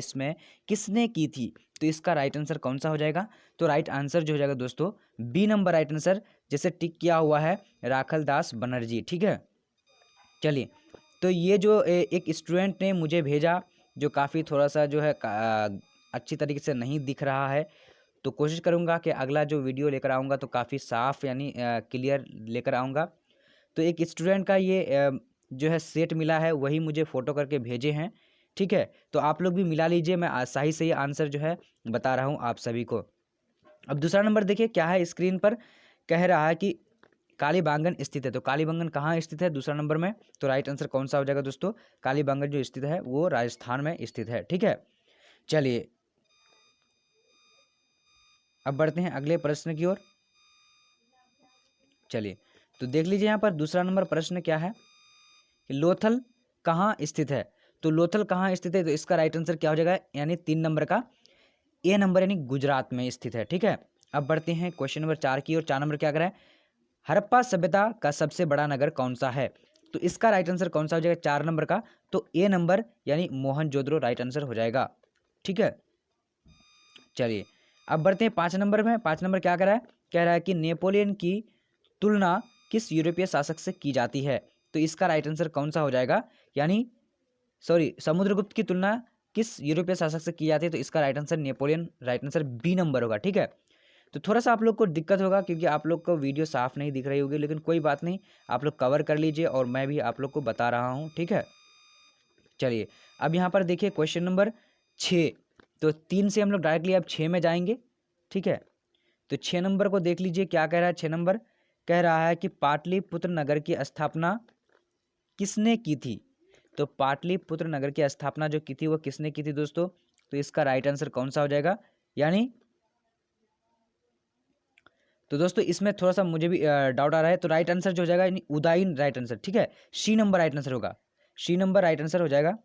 इसमें किसने की थी? तो इसका राइट आंसर कौन सा हो जाएगा? तो राइट आंसर जो हो जाएगा दोस्तों बी नंबर राइट आंसर, जैसे टिक किया हुआ है राखल दास बनर्जी। ठीक है, चलिए। तो ये जो एक स्टूडेंट ने मुझे भेजा, जो काफ़ी थोड़ा सा जो है अच्छी तरीके से नहीं दिख रहा है, तो कोशिश करूँगा कि अगला जो वीडियो लेकर आऊँगा तो काफ़ी साफ़ यानी क्लियर लेकर आऊँगा। तो एक स्टूडेंट का ये जो है सेट मिला है, वही मुझे फ़ोटो करके भेजे हैं। ठीक है, तो आप लोग भी मिला लीजिए, मैं सही सही आंसर जो है बता रहा हूँ आप सभी को। अब दूसरा नंबर देखिए क्या है स्क्रीन पर, कह रहा है कि कालीबांगन स्थित है। तो कालीबांगन कहाँ स्थित है दूसरा नंबर में? तो राइट आंसर कौन सा हो जाएगा दोस्तों? कालीबांगन जो स्थित है वो राजस्थान में स्थित है। ठीक है, चलिए अब बढ़ते हैं अगले प्रश्न की ओर। चलिए, तो देख लीजिए यहाँ पर दूसरा नंबर प्रश्न क्या है कि लोथल कहाँ स्थित है? तो लोथल कहाँ स्थित है? तो इसका राइट आंसर क्या हो जाएगा? यानी 3 नंबर का ए नंबर, यानी गुजरात में स्थित है। ठीक है, अब बढ़ते हैं क्वेश्चन नंबर 4 की ओर। 4 नंबर क्या कर रहा है? हड़प्पा सभ्यता का सबसे बड़ा नगर कौन सा है? तो इसका राइट आंसर कौन सा हो जाएगा 4 नंबर का? तो ए नंबर यानी मोहनजोदड़ो राइट आंसर हो जाएगा। ठीक है, चलिए अब बढ़ते हैं 5 नंबर में। 5 नंबर क्या कर रहा है? कह रहा है कि नेपोलियन की तुलना किस यूरोपीय शासक से की जाती है? तो इसका राइट आंसर कौन सा हो जाएगा? यानी समुद्रगुप्त की तुलना किस यूरोपीय शासक से की जाती है? तो इसका right answer Napoleon right answer B number होगा। ठीक है, तो थोड़ा सा आप लोग को दिक्कत होगा क्योंकि आप लोग को वीडियो साफ नहीं दिख रही होगी, लेकिन कोई बात नहीं, आप लोग कवर कर लीजिए और मैं भी आप लोग को बता रहा हूँ। ठीक है, चलिए अब यहाँ पर देखिए क्वेश्चन नंबर 6। तो 3 से हम लोग डायरेक्टली अब 6 में जाएंगे। ठीक है, तो 6 नंबर को देख लीजिए क्या कह रहा है। 6 नंबर कह रहा है कि पाटलिपुत्र नगर की स्थापना किसने की थी? तो पाटलिपुत्र नगर की स्थापना जो की थी वो किसने की थी दोस्तों? तो इसका राइट आंसर कौन सा हो जाएगा? यानी तो दोस्तों इसमें थोड़ा सा मुझे भी डाउट आ रहा है, तो राइट आंसर जो हो जाएगा यानी उदयन राइट आंसर। ठीक है, सी नंबर राइट आंसर होगा, सी नंबर राइट आंसर हो जाएगा।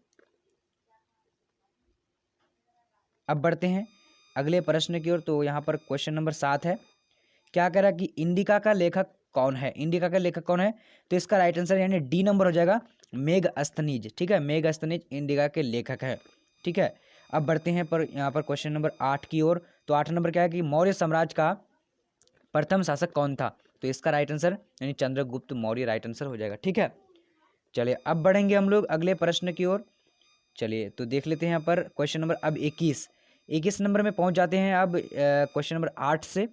अब बढ़ते हैं अगले प्रश्न की ओर। तो यहाँ पर क्वेश्चन नंबर 7 है, क्या कह रहा है कि इंडिका का लेखक कौन है? इंडिका का लेखक कौन है? तो इसका राइट आंसर यानी डी नंबर हो जाएगा, मेगस्थनीज। ठीक है, मेगस्थनीज इंडिका के लेखक है। ठीक है, अब बढ़ते हैं पर यहाँ पर क्वेश्चन नंबर 8 की ओर। तो 8 नंबर क्या है कि मौर्य साम्राज्य का प्रथम शासक कौन था? तो इसका राइट आंसर यानी चंद्रगुप्त मौर्य राइट आंसर हो जाएगा। ठीक है, चलिए अब बढ़ेंगे हम लोग अगले प्रश्न की ओर। चलिए तो देख लेते हैं यहाँ पर क्वेश्चन नंबर अब 21 नंबर में पहुंच जाते हैं। अब क्वेश्चन नंबर 8 से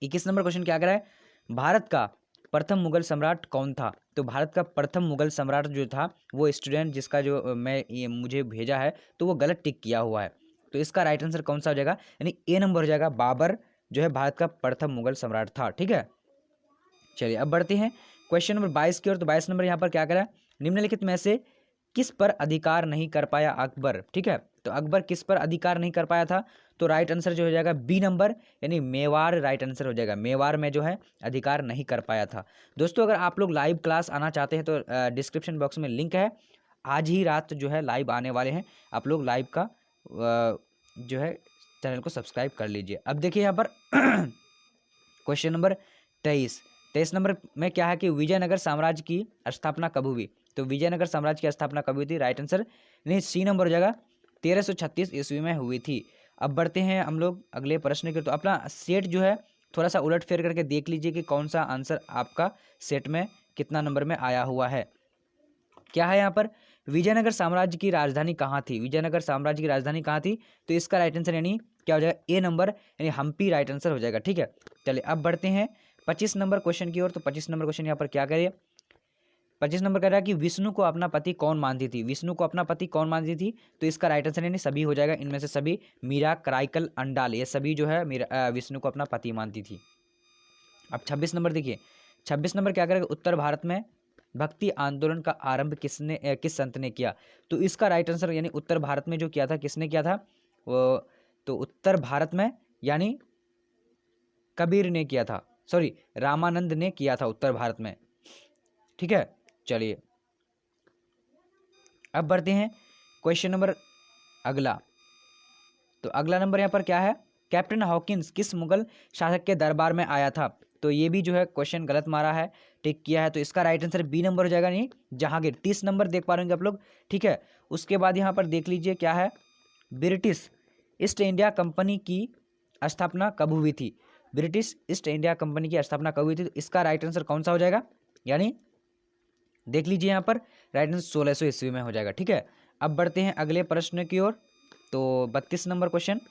21 नंबर क्वेश्चन क्या कर रहा है? भारत का प्रथम मुगल सम्राट कौन था? तो भारत का प्रथम मुगल सम्राट जो था वो स्टूडेंट जिसका जो ये मुझे भेजा है तो वो गलत टिक किया हुआ है। तो इसका राइट आंसर कौन सा हो जाएगा? यानी ए नंबर हो जाएगा, बाबर जो है भारत का प्रथम मुगल सम्राट था। ठीक है, चलिए अब बढ़ते हैं क्वेश्चन नंबर 22 की ओर। तो 22 नंबर यहाँ पर क्या करा है? निम्नलिखित में से किस पर अधिकार नहीं कर पाया अकबर? ठीक है, तो अकबर किस पर अधिकार नहीं कर पाया था? तो राइट आंसर जो हो जाएगा बी नंबर यानी मेवाड़ राइट आंसर हो जाएगा। मेवाड़ में जो है अधिकार नहीं कर पाया था। दोस्तों अगर आप लोग लाइव क्लास आना चाहते हैं तो डिस्क्रिप्शन बॉक्स में लिंक है, आज ही रात जो है लाइव आने वाले हैं। आप लोग लाइव का जो है चैनल को सब्सक्राइब कर लीजिए। अब देखिए यहाँ पर क्वेश्चन नंबर 23 नंबर में क्या है कि विजयनगर साम्राज्य की स्थापना कब हुई? तो विजयनगर साम्राज्य की स्थापना कब हुई थी? राइट आंसर नहीं सी नंबर हो जाएगा, 1336 ईस्वी में हुई थी। अब बढ़ते हैं हम लोग अगले प्रश्न के। तो अपना सेट जो है थोड़ा सा उलट फेर करके देख लीजिए कि कौन सा आंसर आपका सेट में कितना नंबर में आया हुआ है। क्या है यहाँ पर? विजयनगर साम्राज्य की राजधानी कहाँ थी? विजयनगर साम्राज्य की राजधानी कहाँ थी? तो इसका राइट आंसर यानी क्या हो जाएगा? ए नंबर यानी हम्पी राइट आंसर हो जाएगा। ठीक है, चलिए अब बढ़ते हैं 25 नंबर क्वेश्चन की ओर। तो 25 नंबर क्वेश्चन यहाँ पर क्या करिए? 25 नंबर कह रहा है कि विष्णु को अपना पति कौन मानती थी? विष्णु को अपना पति कौन मानती थी? तो इसका राइट आंसर यानी सभी हो जाएगा, इनमें से सभी। मीरा, कराइकल, अंडाल, ये सभी जो है विष्णु को अपना पति मानती थी। अब 26 नंबर देखिए, 26 नंबर क्या करेगा? उत्तर भारत में भक्ति आंदोलन का आरंभ किस संत ने किया? तो इसका राइट आंसर यानी उत्तर भारत में जो किया था किसने किया था? वो तो उत्तर भारत में यानी कबीर ने किया था, सॉरी रामानंद ने किया था उत्तर भारत में। ठीक है, चलिए अब बढ़ते हैं क्वेश्चन नंबर अगला। तो अगला नंबर यहाँ पर क्या है? कैप्टन हॉकिंस किस मुगल शासक के दरबार में आया था? तो ये भी जो है क्वेश्चन गलत मारा है, टिक किया है। तो इसका राइट आंसर बी नंबर हो जाएगा, नहीं जहांगीर। 30 नंबर देख पा रहे होंगे आप लोग। ठीक है, उसके बाद यहाँ पर देख लीजिए क्या है ब्रिटिश ईस्ट इंडिया कंपनी की स्थापना कब हुई थी? ब्रिटिश ईस्ट इंडिया कंपनी की स्थापना कब हुई थी? तो इसका राइट आंसर कौन सा हो जाएगा? यानी देख लीजिए यहाँ पर राइट आंसर 1600 ईस्वी में हो जाएगा। ठीक है, अब बढ़ते हैं अगले प्रश्न की ओर। तो 32 नंबर क्वेश्चन,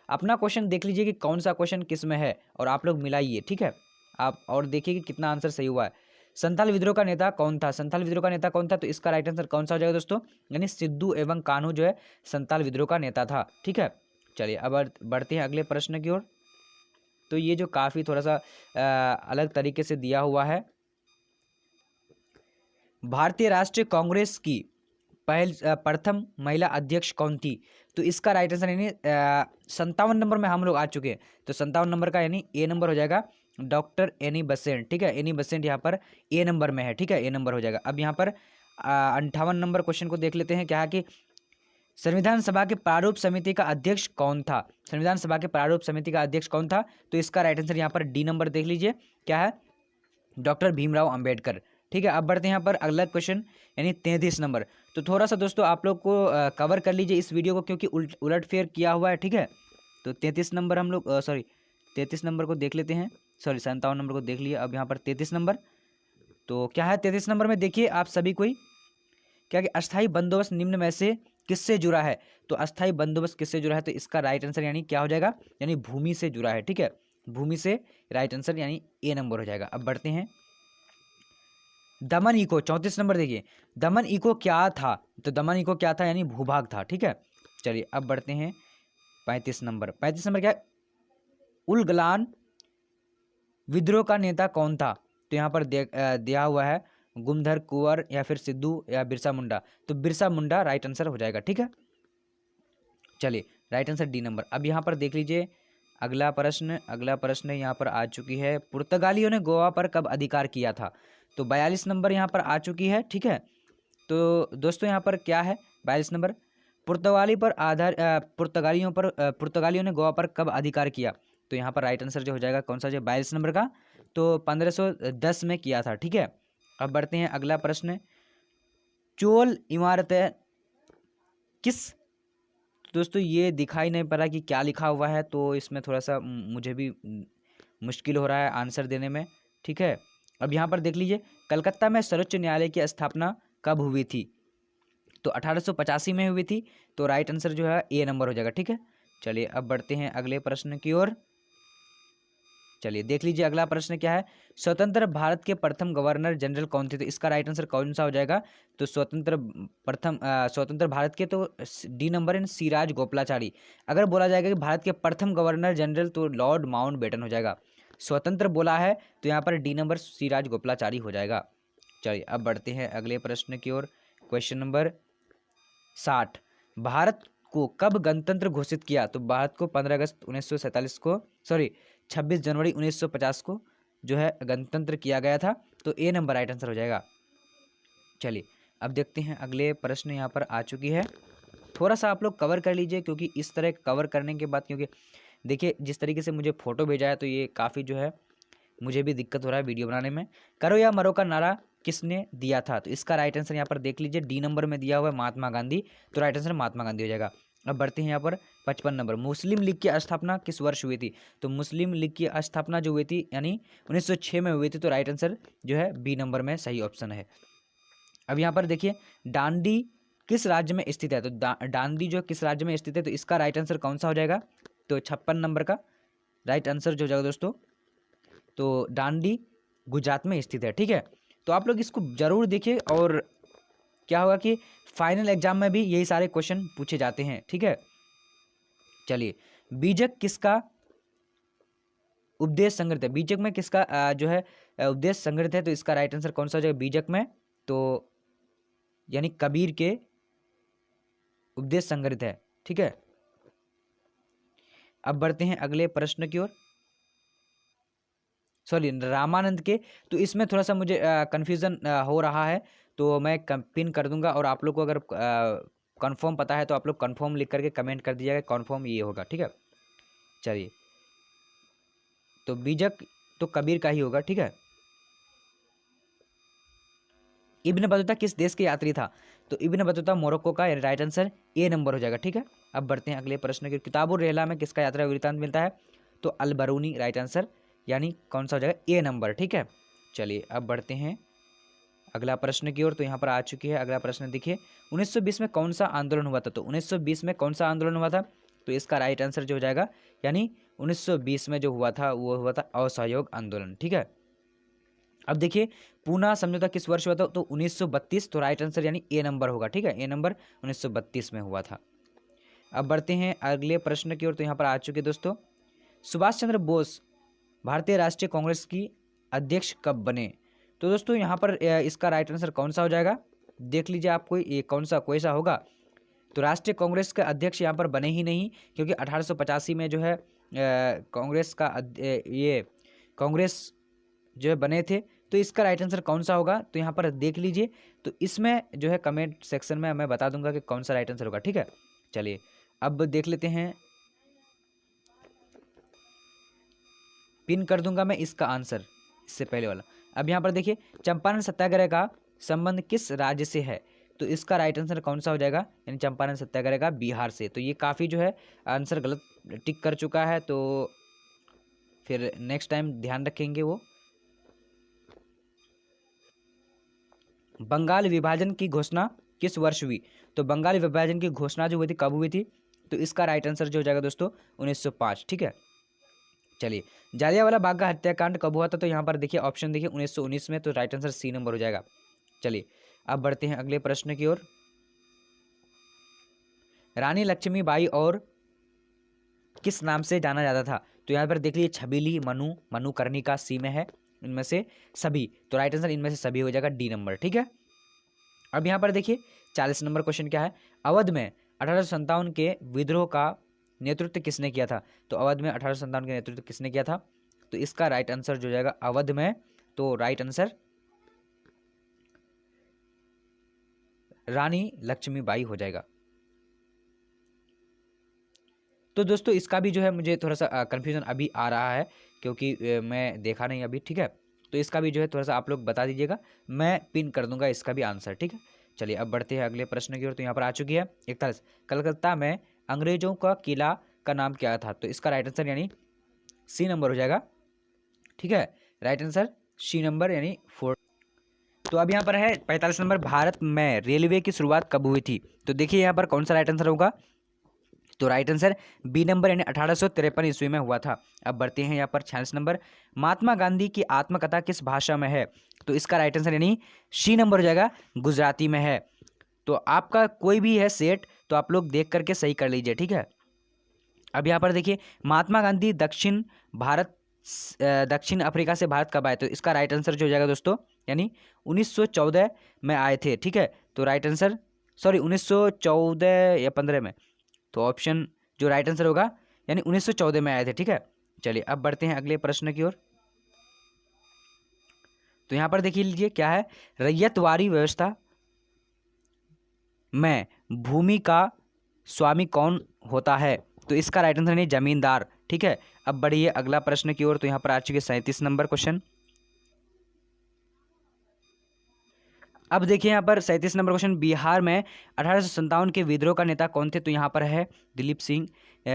अपना क्वेश्चन देख लीजिए कि कौन सा क्वेश्चन किस में है और आप लोग मिलाइए। ठीक है, आप और देखिए कि कितना आंसर सही हुआ है। संथाल विद्रोह का नेता कौन था? संथाल विद्रोह का नेता कौन था? तो इसका राइट आंसर कौन सा हो जाएगा दोस्तों? यानी सिद्धू एवं कान्हू जो है संथाल विद्रोह का नेता था। ठीक है, चलिए अब बढ़ते हैं अगले प्रश्न की ओर। तो ये जो काफ़ी थोड़ा सा अलग तरीके से दिया हुआ है, भारतीय राष्ट्रीय कांग्रेस की प्रथम महिला अध्यक्ष कौन थी? तो इसका राइट आंसर यानी 57 नंबर में हम लोग आ चुके हैं। तो 57 नंबर का यानी ए नंबर हो जाएगा डॉक्टर एनी बेसेंट। ठीक है, एनी बेसेंट यहाँ पर ए नंबर में है। ठीक है, ए नंबर हो जाएगा। अब यहाँ पर 58 नंबर क्वेश्चन को देख लेते हैं। क्या है कि संविधान सभा के प्रारूप समिति का अध्यक्ष कौन था? संविधान सभा के प्रारूप समिति का अध्यक्ष कौन था? तो इसका राइट आंसर यहाँ पर डी नंबर देख लीजिए, क्या है? डॉक्टर भीमराव अंबेडकर। ठीक है, अब बढ़ते हैं यहाँ पर अगला क्वेश्चन यानी 33 नंबर। तो थोड़ा सा दोस्तों आप लोग को कवर कर लीजिए इस वीडियो को, क्योंकि उलट फेर किया हुआ है। ठीक है, तो 33 नंबर हम लोग 33 नंबर को देख लेते हैं। 57 नंबर को देख लिए। अब यहाँ पर 33 नंबर, तो क्या है 33 नंबर में? देखिए आप सभी कोई, क्या कि अस्थाई बंदोबस्त निम्न में से किससे जुड़ा है? तो अस्थाई बंदोबस्त किससे जुड़ा है? तो इसका राइट आंसर यानी क्या हो जाएगा? यानी भूमि से जुड़ा है। ठीक है, भूमि से राइट आंसर यानी ए नंबर हो जाएगा। अब बढ़ते हैं दमन इको, 34 नंबर देखिए, दमन इको क्या था? तो दमन इको क्या था? यानी भूभाग था। ठीक है, चलिए अब बढ़ते हैं 35 नंबर। 35 नंबर क्या है? उलगलान विद्रोह का नेता कौन था? तो यहाँ पर दिया हुआ है गुमधर कुंवर या फिर सिद्धू या बिरसा मुंडा। तो बिरसा मुंडा राइट आंसर हो जाएगा। ठीक है, चलिए राइट आंसर डी नंबर। अब यहाँ पर देख लीजिए अगला प्रश्न यहाँ पर आ चुकी है, पुर्तगालियों ने गोवा पर कब अधिकार किया था? तो 42 नंबर यहाँ पर आ चुकी है। ठीक है, तो दोस्तों यहाँ पर क्या है 42 नंबर, पुर्तगालियों ने गोवा पर कब अधिकार किया? तो यहाँ पर राइट आंसर जो हो जाएगा कौन सा, जो 42 नंबर का, तो 1510 में किया था। ठीक है, अब बढ़ते हैं अगला प्रश्न, चोल इमारतें किस, दोस्तों ये दिखाई नहीं पड़ रहा कि क्या लिखा हुआ है, तो इसमें थोड़ा सा मुझे भी मुश्किल हो रहा है आंसर देने में। ठीक है, अब यहाँ पर देख लीजिए कलकत्ता में सर्वोच्च न्यायालय की स्थापना कब हुई थी? तो 1885 में हुई थी। तो राइट आंसर जो है ए नंबर हो जाएगा। ठीक है, चलिए अब बढ़ते हैं अगले प्रश्न की ओर। चलिए देख लीजिए अगला प्रश्न क्या है, स्वतंत्र भारत के प्रथम गवर्नर जनरल कौन थे? तो इसका राइट आंसर कौन सा हो जाएगा? तो स्वतंत्र भारत के, तो D number in Siraj Gopalachari. अगर बोला जाएगा कि भारत के प्रथम गवर्नर जनरल, तो लॉर्ड माउंटबेटन हो जाएगा। स्वतंत्र बोला है तो यहाँ पर डी नंबर सिराज गोपालाचारी हो जाएगा। चलिए अब बढ़ते हैं अगले प्रश्न की ओर। क्वेश्चन नंबर 60, भारत को कब गणतंत्र घोषित किया? तो भारत को 15 अगस्त 1947 को, 26 जनवरी 1950 को जो है गणतंत्र किया गया था। तो ए नंबर राइट आंसर हो जाएगा। चलिए अब देखते हैं अगले प्रश्न यहाँ पर आ चुकी है, थोड़ा सा आप लोग कवर कर लीजिए, क्योंकि इस तरह कवर करने के बाद, क्योंकि देखिए जिस तरीके से मुझे फोटो भेजा है, तो ये काफ़ी जो है मुझे भी दिक्कत हो रहा है वीडियो बनाने में। करो या मरो का नारा किसने दिया था? तो इसका राइट आंसर यहाँ पर देख लीजिए डी नंबर में दिया हुआ है महात्मा गांधी। तो राइट आंसर महात्मा गांधी हो जाएगा। अब बढ़ते हैं यहाँ पर 55 नंबर, मुस्लिम लीग की स्थापना किस वर्ष हुई थी? तो मुस्लिम लीग की स्थापना जो हुई थी यानी 1906 में हुई थी। तो राइट आंसर जो है बी नंबर में सही ऑप्शन है। अब यहाँ पर देखिए डांडी किस राज्य में स्थित है? तो डांडी जो किस राज्य में स्थित है? तो इसका राइट आंसर कौन सा हो जाएगा? तो 56 नंबर का राइट आंसर जो हो जाएगा दोस्तों, तो डांडी गुजरात में स्थित है। ठीक है, तो आप लोग इसको जरूर देखिए, और क्या होगा कि फाइनल एग्जाम में भी यही सारे क्वेश्चन पूछे जाते हैं। ठीक है, चलिए बीजक किसका उपदेश संग्रहित है? बीजक में किसका जो है उपदेश संग्रहित है? तो इसका राइट आंसर कौन सा हो जाएगा बीजक में? तो यानी कबीर के उपदेश संग्रहित है। ठीक है, अब बढ़ते हैं अगले प्रश्न की ओर। रामानंद के, तो इसमें थोड़ा सा मुझे कन्फ्यूज़न हो रहा है, तो मैं पिन कर दूंगा, और आप लोग को अगर कंफर्म पता है तो आप लोग कंफर्म लिख करके कमेंट कर दीजिएगा, कंफर्म ये होगा। ठीक है, चलिए तो बीजक तो कबीर का ही होगा। ठीक है, इब्न बतूता किस देश के यात्री था? तो इब्न बतूता मोरक्को का राइट आंसर ए नंबर हो जाएगा। ठीक है, अब बढ़ते हैं अगले प्रश्न की। किताबुर रहला में किसका यात्रा वृत्तांत मिलता है? तो अल बरूनी राइट आंसर, यानी कौन सा हो जाएगा? ए नंबर। ठीक है, चलिए अब बढ़ते हैं अगला प्रश्न की ओर। तो यहाँ पर आ चुकी है अगला प्रश्न, देखिए 1920 में कौन सा आंदोलन हुआ था? तो 1920 में कौन सा आंदोलन हुआ था? तो इसका राइट आंसर जो हो जाएगा, यानी 1920 में जो हुआ था वो हुआ था असहयोग आंदोलन। ठीक है, अब देखिए पूना समझौता किस वर्ष हुआ था? तो 1932, तो राइट आंसर यानी ए नंबर होगा। ठीक है, ए नंबर 1932 में हुआ था। अब बढ़ते हैं अगले प्रश्न की ओर। तो यहाँ पर आ चुके दोस्तों, सुभाष चंद्र बोस भारतीय राष्ट्रीय कांग्रेस की अध्यक्ष कब बने? तो दोस्तों यहाँ पर इसका राइट आंसर कौन सा हो जाएगा? देख लीजिए आपको ये कौन सा कोई सा होगा। तो राष्ट्रीय कांग्रेस के अध्यक्ष यहाँ पर बने ही नहीं, क्योंकि 1885 में जो है कांग्रेस का ये कांग्रेस जो है बने थे। तो इसका राइट आंसर कौन सा होगा? तो यहाँ पर देख लीजिए, तो इसमें जो है कमेंट सेक्शन में मैं बता दूंगा कि कौन सा राइट आंसर होगा। ठीक है, चलिए अब देख लेते हैं, पिन कर दूंगा मैं इसका आंसर इससे पहले वाला। अब यहाँ पर देखिए चंपारण सत्याग्रह का संबंध किस राज्य से है? तो इसका राइट आंसर कौन सा हो जाएगा? यानी चंपारण सत्याग्रह का बिहार से। तो ये काफ़ी जो है आंसर गलत टिक कर चुका है, तो फिर नेक्स्ट टाइम ध्यान रखेंगे वो। बंगाल विभाजन की घोषणा किस वर्ष हुई? तो बंगाल विभाजन की घोषणा जो हुई थी कब हुई थी? तो इसका राइट आंसर जो हो जाएगा दोस्तों 1905। ठीक है, चलिए जालियांवाला बाग का हत्याकांड कब हुआ था? तो यहाँ पर देखिए ऑप्शन देखिए 1919 में, तो राइट आंसर सी नंबर हो जाएगा। चलिए अब बढ़ते हैं अगले प्रश्न की ओर। रानी लक्ष्मीबाई और किस नाम से जाना जाता था? तो यहाँ पर देख लीजिए छबीली, मनु, मनुकर्णिका, सी में है, इनमें से सभी, तो राइट आंसर इनमें से सभी हो जाएगा, डी नंबर। ठीक है, अब यहाँ पर देखिए 40 नंबर क्वेश्चन क्या है? अवध में 1857 के विद्रोह का नेतृत्व किसने किया था? तो अवध में 1857 के नेतृत्व किसने किया था? तो इसका राइट आंसर जो जाएगा अवध में, तो राइट आंसर रानी लक्ष्मीबाई हो जाएगा। तो दोस्तों इसका भी जो है मुझे थोड़ा सा कंफ्यूजन अभी आ रहा है, क्योंकि मैं देखा नहीं अभी। ठीक है, तो इसका भी जो है थोड़ा सा आप लोग बता दीजिएगा, मैं पिन कर दूंगा इसका भी आंसर। ठीक है, चलिए अब बढ़ते हैं अगले प्रश्न की ओर। तो यहाँ पर आ चुकी है 41, कलकत्ता में अंग्रेजों का किला का नाम क्या था? तो इसका राइट आंसर यानी सी नंबर हो जाएगा। ठीक है, राइट आंसर सी नंबर यानी 4। तो अब यहाँ पर है 45 नंबर, भारत में रेलवे की शुरुआत कब हुई थी? तो देखिए यहाँ पर कौन सा राइट आंसर होगा? तो राइट आंसर बी नंबर यानी 1853 ईस्वी में हुआ था। अब बढ़ते हैं यहाँ पर 46 नंबर, महात्मा गांधी की आत्मकथा किस भाषा में है? तो इसका राइट आंसर यानी सी नंबर हो जाएगा, गुजराती में है। तो आपका कोई भी है सेट, तो आप लोग देख करके सही कर लीजिए। ठीक है, अब यहाँ पर देखिए महात्मा गांधी दक्षिण अफ्रीका से भारत कब आए? तो इसका राइट आंसर जो हो जाएगा दोस्तों, यानी 1914 में आए थे। ठीक है, तो राइट आंसर 1914 या 15 में, तो ऑप्शन जो राइट आंसर होगा यानी 1914 में आए थे। ठीक है, चलिए अब बढ़ते हैं अगले प्रश्न की ओर। तो यहाँ पर देखिए लीजिए क्या है, रैयतवाड़ी व्यवस्था में भूमि का स्वामी कौन होता है? तो इसका राइट आंसर नहीं, जमींदार। ठीक है, अब बढ़िए अगला प्रश्न की ओर। तो यहाँ पर आ चुके 37 नंबर क्वेश्चन। अब देखिए यहाँ पर 37 नंबर क्वेश्चन, बिहार में 1857 के विद्रोह का नेता कौन थे? तो यहाँ पर है दिलीप सिंह,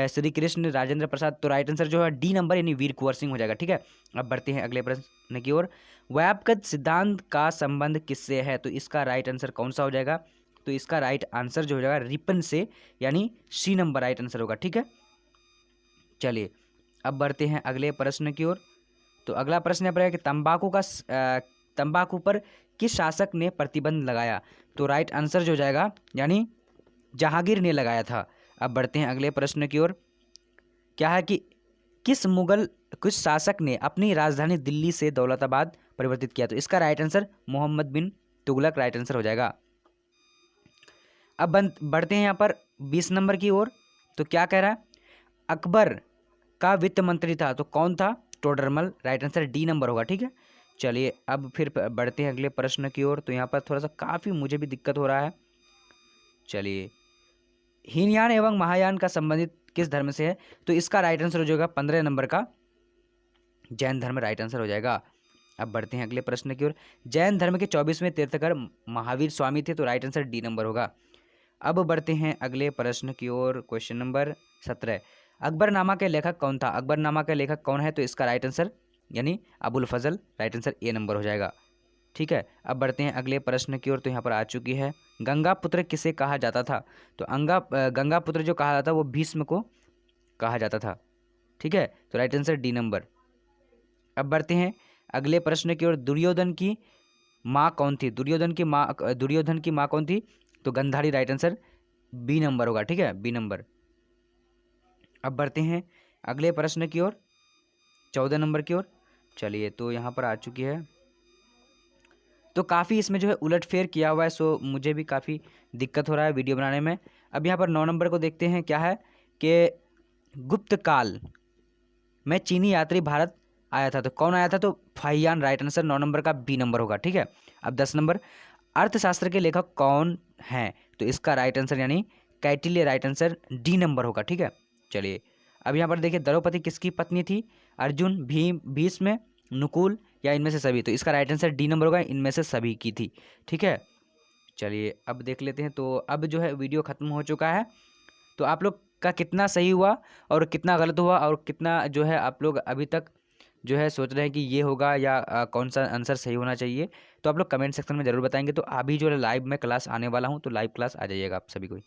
श्री कृष्ण, राजेंद्र प्रसाद। तो राइट आंसर जो है डी नंबर यानी वीर कुंवर सिंह हो जाएगा। ठीक है, अब बढ़ते हैं अगले प्रश्न की ओर। व्यापक सिद्धांत का संबंध किससे है? तो इसका राइट आंसर कौन सा हो जाएगा? तो इसका राइट आंसर जो हो जाएगा रिपन से, यानी सी नंबर राइट आंसर होगा। ठीक है, चलिए अब बढ़ते हैं अगले प्रश्न की ओर। तो अगला प्रश्न यहाँ पर है कि तंबाकू पर किस शासक ने प्रतिबंध लगाया? तो राइट आंसर जो हो जाएगा यानी जहांगीर ने लगाया था। अब बढ़ते हैं अगले प्रश्न की ओर। क्या है कि किस शासक ने अपनी राजधानी दिल्ली से दौलताबाद परिवर्तित किया? तो इसका राइट आंसर मोहम्मद बिन तुगलक राइट आंसर हो जाएगा। अब बढ़ते हैं यहाँ पर 20 नंबर की ओर। तो क्या कह रहा है, अकबर का वित्त मंत्री था, तो कौन था? Todarmal, right answer D number होगा। ठीक है, चलिए अब फिर बढ़ते हैं अगले प्रश्न की ओर। तो यहाँ पर थोड़ा सा काफ़ी मुझे भी दिक्कत हो रहा है। चलिए, हीनयान एवं महायान का संबंधित किस धर्म से है? तो इसका राइट आंसर हो जाएगा 15 नंबर का जैन धर्म राइट आंसर हो जाएगा। अब बढ़ते हैं अगले प्रश्न की ओर। जैन धर्म के 24वें तीर्थकर महावीर स्वामी थे, तो राइट आंसर डी नंबर होगा। अब बढ़ते हैं अगले प्रश्न की ओर। क्वेश्चन नंबर 17, अकबरनामा के लेखक कौन था? अकबरनामा के लेखक कौन है? तो इसका राइट आंसर यानी अबुल फजल, राइट आंसर ए नंबर हो जाएगा। ठीक है, अब बढ़ते हैं अगले प्रश्न की ओर। तो यहाँ पर आ चुकी है, गंगा पुत्र किसे कहा जाता था? तो गंगा पुत्र जो कहा जाता वो भीष्म को कहा जाता था। ठीक है, तो राइट आंसर डी नंबर। अब बढ़ते हैं अगले प्रश्न की ओर। दुर्योधन की माँ कौन थी? दुर्योधन की माँ कौन थी? तो Gandhari, right answer B number होगा। ठीक है, बी नंबर। अब बढ़ते हैं अगले प्रश्न की ओर, 14 नंबर की ओर। चलिए, तो यहाँ पर आ चुकी है, तो काफ़ी इसमें जो है उलटफेर किया हुआ है, सो मुझे भी काफ़ी दिक्कत हो रहा है वीडियो बनाने में। अब यहाँ पर 9 नंबर को देखते हैं, क्या है कि गुप्त काल में चीनी यात्री भारत आया था, तो कौन आया था? तो फाहियान, राइट आंसर 9 नंबर का बी नंबर होगा। ठीक है, अब 10 नंबर, अर्थशास्त्र के लेखक कौन हैं? तो इसका राइट आंसर यानी कैटिल्य, राइट आंसर डी नंबर होगा। ठीक है, चलिए, अब यहाँ पर देखिए, द्रौपदी किसकी पत्नी थी? अर्जुन, भीष्म, नुकुल या इनमें से सभी? तो इसका राइट आंसर डी नंबर होगा, इनमें से सभी की थी। ठीक है, चलिए अब देख लेते हैं। तो अब जो है वीडियो ख़त्म हो चुका है, तो आप लोग का कितना सही हुआ और कितना गलत हुआ, और कितना जो है आप लोग अभी तक जो है सोच रहे हैं कि ये होगा या कौन सा आंसर सही होना चाहिए, तो आप लोग कमेंट सेक्शन में ज़रूर बताएंगे। तो अभी जो लाइव में क्लास आने वाला हूँ, तो लाइव क्लास आ जाइएगा आप सभी को।